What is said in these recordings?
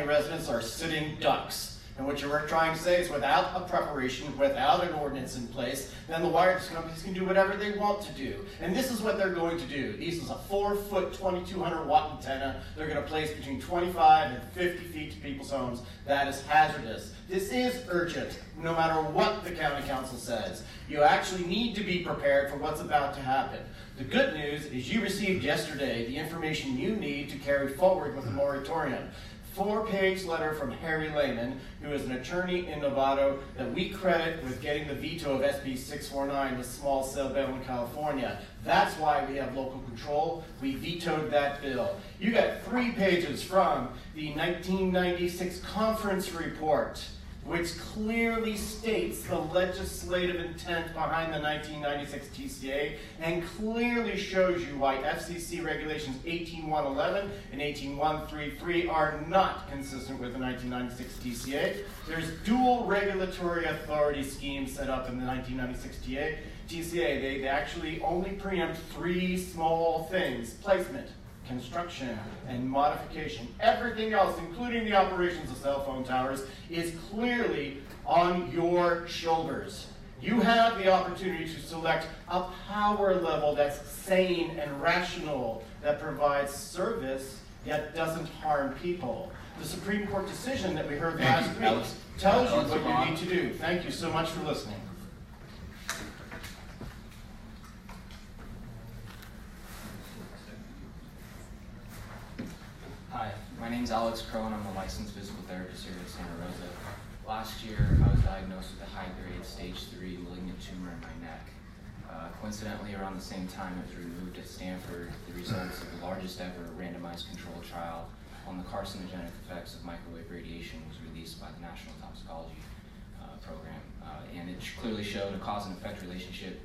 County residents are sitting ducks. And what you're trying to say is without a preparation, without an ordinance in place, then the wireless companies can do whatever they want to do. And this is what they're going to do. This is a 4-foot, 2,200 watt antenna they're going to place between 25 and 50 feet to people's homes. That is hazardous. This is urgent, no matter what the county council says. You actually need to be prepared for what's about to happen. The good news is you received yesterday the information you need to carry forward with the moratorium. 4-page letter from Harry Lehman, who is an attorney in Novato that we credit with getting the veto of SB 649, the small cell bill in California. That's why we have local control. We vetoed that bill. You got 3 pages from the 1996 conference report, which clearly states the legislative intent behind the 1996 TCA and clearly shows you why FCC regulations 18111 and 18133 are not consistent with the 1996 TCA. There's dual regulatory authority schemes set up in the 1996 TCA. They actually only preempt 3 small things: placement, construction, and modification. Everything else, including the operations of cell phone towers, is clearly on your shoulders. You have the opportunity to select a power level that's sane and rational, that provides service yet doesn't harm people. The Supreme Court decision that we heard last week tells you what you need to do. Thank you so much for listening. Hi, my name's Alex Crow and I'm a licensed physical therapist here at Santa Rosa. Last year, I was diagnosed with a high-grade stage 3 malignant tumor in my neck. Coincidentally, around the same time it was removed at Stanford, the results of the largest ever randomized controlled trial on the carcinogenic effects of microwave radiation was released by the National Toxicology Program. And it clearly showed a cause and effect relationship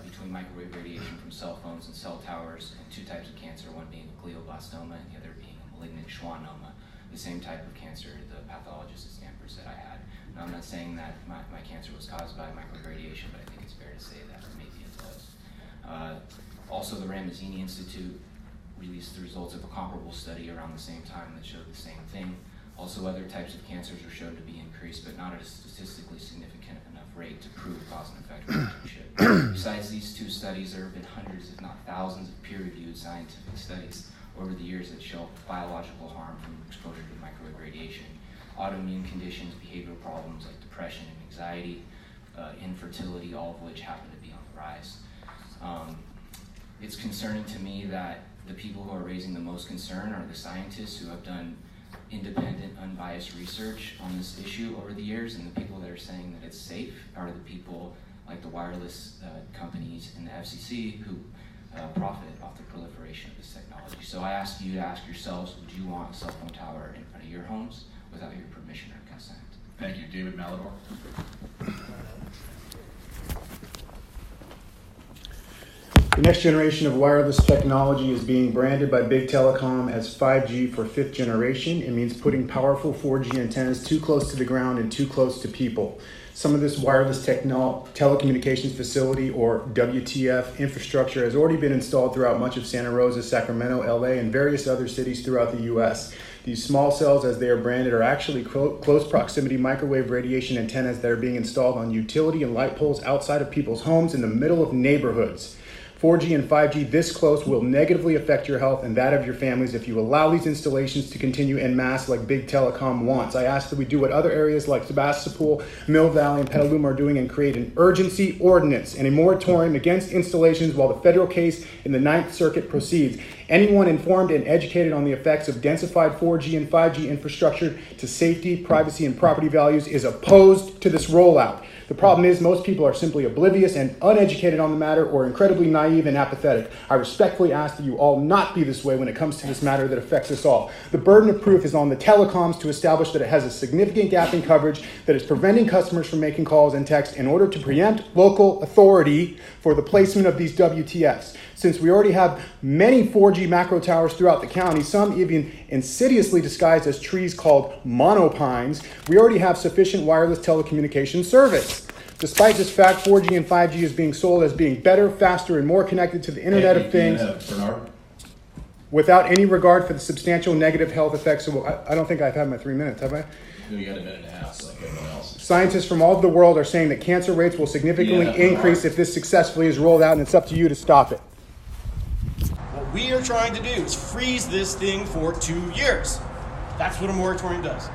between microwave radiation from cell phones and cell towers and 2 types of cancer, one being glioblastoma and the other being a malignant schwannoma, the same type of cancer the pathologist at Stanford said I had. Now, I'm not saying that my cancer was caused by microwave radiation, but I think it's fair to say that maybe it was. Also, the Ramazzini Institute released the results of a comparable study around the same time that showed the same thing. Also, other types of cancers were shown to be increased, but not at a statistically significant enough rate to prove cause and effect relationship. Besides these 2 studies, there have been hundreds, if not thousands, of peer-reviewed scientific studies over the years that show biological harm from exposure to microwave radiation, autoimmune conditions, behavioral problems like depression and anxiety, infertility, all of which happen to be on the rise. It's concerning to me that the people who are raising the most concern are the scientists who have done independent, unbiased research on this issue over the years, and the people that are saying that it's safe are the people like the wireless companies and the FCC who profit off the proliferation of this technology. So I ask you to ask yourselves, would you want a cell phone tower in front of your homes without your permission or consent? Thank you. David Malador. The next generation of wireless technology is being branded by Big Telecom as 5G for 5th generation. It means putting powerful 4G antennas too close to the ground and too close to people. Some of this wireless telecommunications facility, or WTF, infrastructure has already been installed throughout much of Santa Rosa, Sacramento, LA, and various other cities throughout the US. These small cells, as they are branded, are actually close proximity microwave radiation antennas that are being installed on utility and light poles outside of people's homes in the middle of neighborhoods. 4G and 5G this close will negatively affect your health and that of your families if you allow these installations to continue en masse like Big Telecom wants. I ask that we do what other areas like Sebastopol, Mill Valley, and Petaluma are doing and create an urgency ordinance and a moratorium against installations while the federal case in the Ninth Circuit proceeds. Anyone informed and educated on the effects of densified 4G and 5G infrastructure to safety, privacy, and property values is opposed to this rollout. The problem is most people are simply oblivious and uneducated on the matter or incredibly naive and apathetic. I respectfully ask that you all not be this way when it comes to this matter that affects us all. The burden of proof is on the telecoms to establish that it has a significant gap in coverage that is preventing customers from making calls and texts in order to preempt local authority for the placement of these WTFs. Since we already have many 4G macro towers throughout the county, some even insidiously disguised as trees called monopines, we already have sufficient wireless telecommunications service. Despite this fact, 4G and 5G is being sold as being better, faster, and more connected to the Internet of Things. Bernard. without any regard for the substantial negative health effects. I don't think I've had my 3 minutes, have I? No, you got a minute and a half, like everyone else. Scientists from all over the world are saying that cancer rates will significantly increase if this successfully is rolled out, and it's up to you to stop it. What we are trying to do is freeze this thing for 2 years. That's what a moratorium does.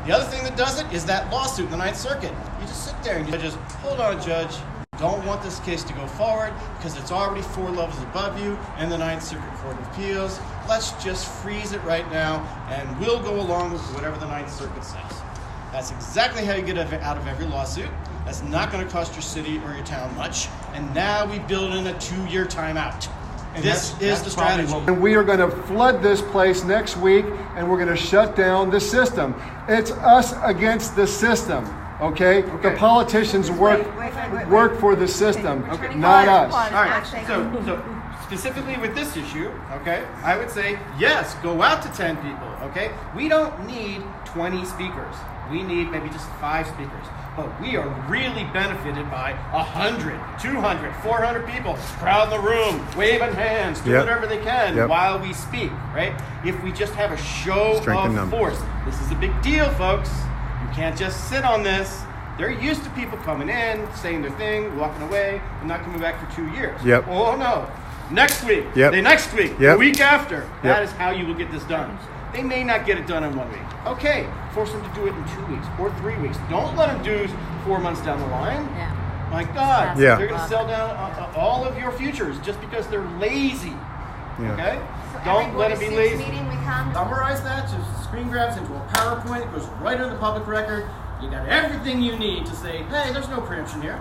The other thing that does it is that lawsuit in the Ninth Circuit. You just sit there and you just, hold on, Judge. Don't want this case to go forward because it's already 4 levels above you in the Ninth Circuit Court of Appeals. Let's just freeze it right now and we'll go along with whatever the Ninth Circuit says. That's exactly how you get out of every lawsuit. That's not going to cost your city or your town much. And now we build in a 2-year timeout. And this is the strategy. And we are going to flood this place next week, and we're going to shut down the system. It's us against the system, okay? The politicians work for the system, not us. All right, so specifically with this issue, okay, I would say, yes, go out to 10 people, okay? We don't need 20 speakers. We need maybe just 5 speakers. But we are really benefited by 100, 200, 400 people crowd the room, waving hands, do whatever they can while we speak, right? If we just have a show of force. This is a big deal, folks. You can't just sit on this. They're used to people coming in, saying their thing, walking away, and not coming back for 2 years. Oh, no. Next week, the next week, the week after, that is how you will get this done. They may not get it done in 1 week. Okay, force them to do it in 2 weeks or 3 weeks. Don't let them do 4 months down the line. My God, they're going to sell down all of your futures just because they're lazy. Okay? So don't let them be lazy. Summarize that to screen grabs into a PowerPoint. It goes right into the public record. You got everything you need to say, hey, there's no preemption here.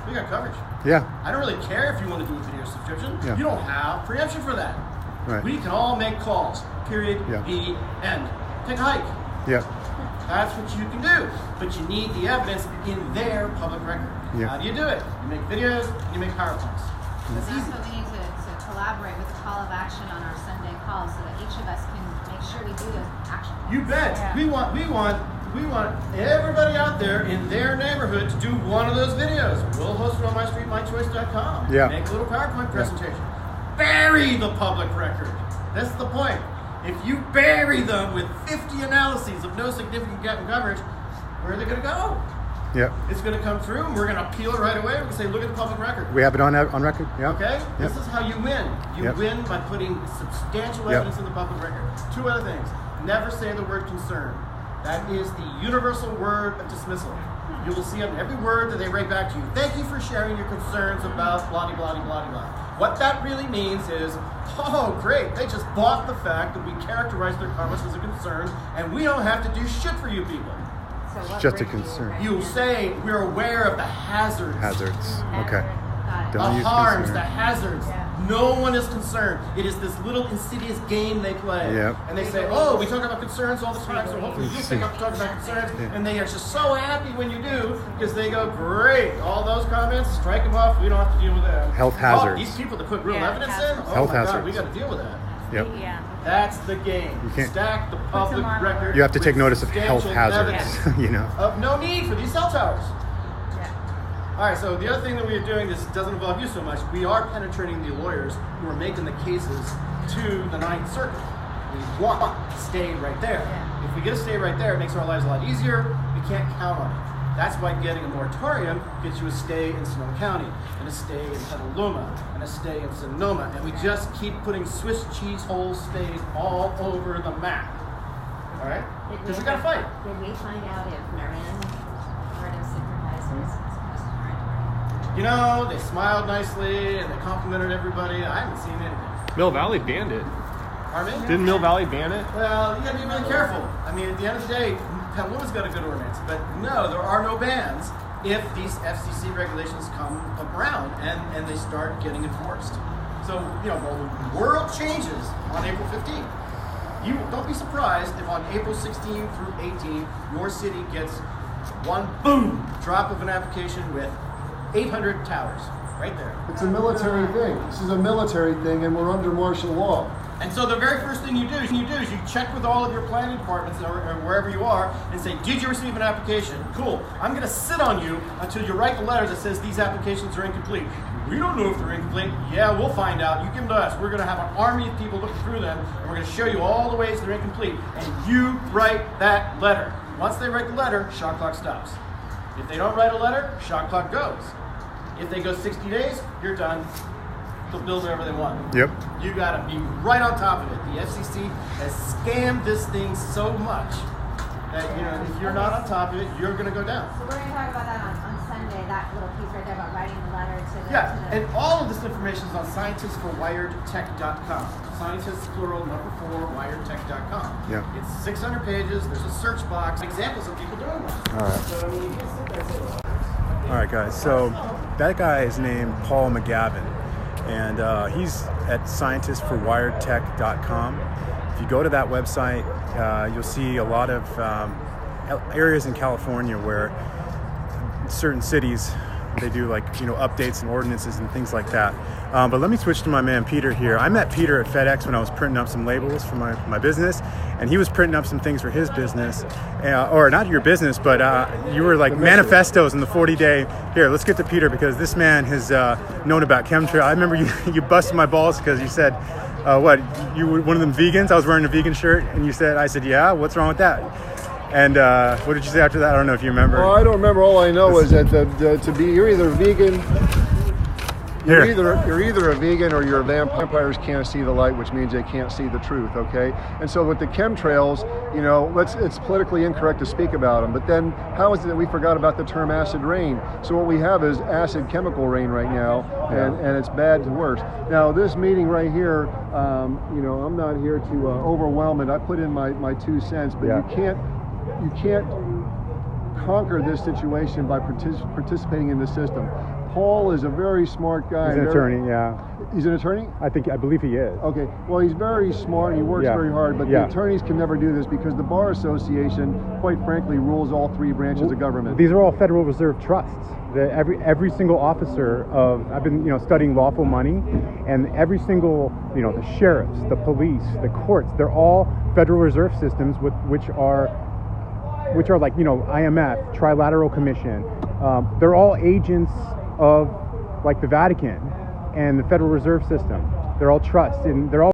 We got coverage. I don't really care if you want to do a video subscription. You don't have preemption for that. We can all make calls. Period. The end. Take a hike. That's what you can do. But you need the evidence in their public record. How do you do it? You make videos, you make PowerPoints. That's easy. Also, we need to collaborate with the call of action on our Sunday calls so that each of us can make sure we do the action. You bet. We want everybody out there in their neighborhood to do one of those videos. We'll host it on mystreetmychoice.com. Make a little PowerPoint presentation. Bury the public record. That's the point. If you bury them with 50 analyses of no significant gap in coverage, where are they going to go? It's going to come through, and we're going to appeal it right away. We're going to say, look at the public record. We have it on record? Okay? This is how you win. You win by putting substantial evidence in the public record. 2 other things. Never say the word concern. That is the universal word of dismissal. You will see on every word that they write back to you, thank you for sharing your concerns about blah, blah, blah, blah, blah. What that really means is, oh, great, they just bought the fact that we characterize their comments as a concern, and we don't have to do shit for you people. So just a concern. You say, we're aware of the hazards. Okay. The harms, the hazards. No one is concerned. It is this little insidious game they play. And they say, oh, we talk about concerns all the time, so hopefully you pick up to talk about concerns. And they are just so happy when you do, because they go, great, all those comments, strike them off, we don't have to deal with that. Health hazards. These people that put real evidence in, oh health my hazards. God, we got to deal with that. That's the game. You can't stack the public record. You have to take notice of health hazards. You know. Of no need for these cell towers. All right, so the other thing that we are doing, this doesn't involve you so much, we are penetrating the lawyers who are making the cases to the Ninth Circuit. We want to stay right there. If we get a stay right there, it makes our lives a lot easier. We can't count on it. That's why getting a moratorium gets you a stay in Sonoma County, and a stay in Petaluma, and a stay in Sonoma, and we just keep putting Swiss cheese hole stays all over the map. All right? Because we got to fight. Did we find out if Marin Board of Supervisors? You know, they smiled nicely and they complimented everybody. I haven't seen anything. Mill Valley banned it. Pardon me? Didn't Mill Valley ban it? Well, you gotta be really careful. I mean, at the end of the day, Petaluma's got a good ordinance, but no, there are no bans if these FCC regulations come around and they start getting enforced. So, you know, the world changes on April 15th. You don't be surprised if on April 16 through 18, your city gets one boom drop of an application with 800 towers, right there. It's a military thing. This is a military thing, and we're under martial law. And so the very first thing you do is you check with all of your planning departments or wherever you are and say, did you receive an application? Cool. I'm going to sit on you until you write the letter that says these applications are incomplete. We don't know if they're incomplete. Yeah, we'll find out. You give them to us. We're going to have an army of people looking through them, and we're going to show you all the ways they're incomplete. And you write that letter. Once they write the letter, shot clock stops. If they don't write a letter, shot clock goes. If they go 60 days, you're done. They'll build whatever they want. Yep. You got to be right on top of it. The FCC has scammed this thing so much that, you know, if you're not on top of it, you're going to go down. So we're going to talk about that on Sunday, that little piece right there about writing the letter to the... Yeah, and all of this information is on scientistsforwiredtech.com. Scientists, plural, number 4, wiredtech.com. Yeah. It's 600 pages. There's a search box. Examples of people doing this. All right. So, I mean, you can sit there and say, All right, guys. So that guy is named Paul McGavin, and he's at scientistsforwiredtech.com. If you go to that website, you'll see a lot of areas in California where certain cities, they do like, you know, updates and ordinances and things like that. But let me switch to my man Peter here. I met Peter at FedEx when I was printing up some labels for my business, and he was printing up some things for his business, or not your business, but you were like manifestos in the 40-day. Here, let's get to Peter, because this man has known about chemtrail. I remember you busted my balls because you said, what, you were one of them vegans? I was wearing a vegan shirt, and I said, yeah, what's wrong with that? And what did you say after that? I don't know if you remember. Well, I don't remember. All I know is that you're either vegan. You're either a vegan or you're a vampire. Vampires can't see the light, which means they can't see the truth, okay? And so with the chemtrails, you know, it's politically incorrect to speak about them. But then how is it that we forgot about the term acid rain? So what we have is acid chemical rain right now, and it's bad to worse. Now this meeting right here, you know, I'm not here to overwhelm it. I put in my 2 cents, but you can't conquer this situation by participating in the system. Paul is a very smart guy. He's an attorney, yeah. He's an attorney? I believe he is. Okay, well, he's very smart, he works very hard, but the attorneys can never do this because the Bar Association, quite frankly, rules all 3 branches of government. These are all Federal Reserve trusts. Every single officer I've been, you know, studying lawful money, and every single, you know, the sheriffs, the police, the courts, they're all Federal Reserve systems which are like, you know, IMF, Trilateral Commission. They're all agents of like the Vatican and the Federal Reserve System. They're all trusts, and they're all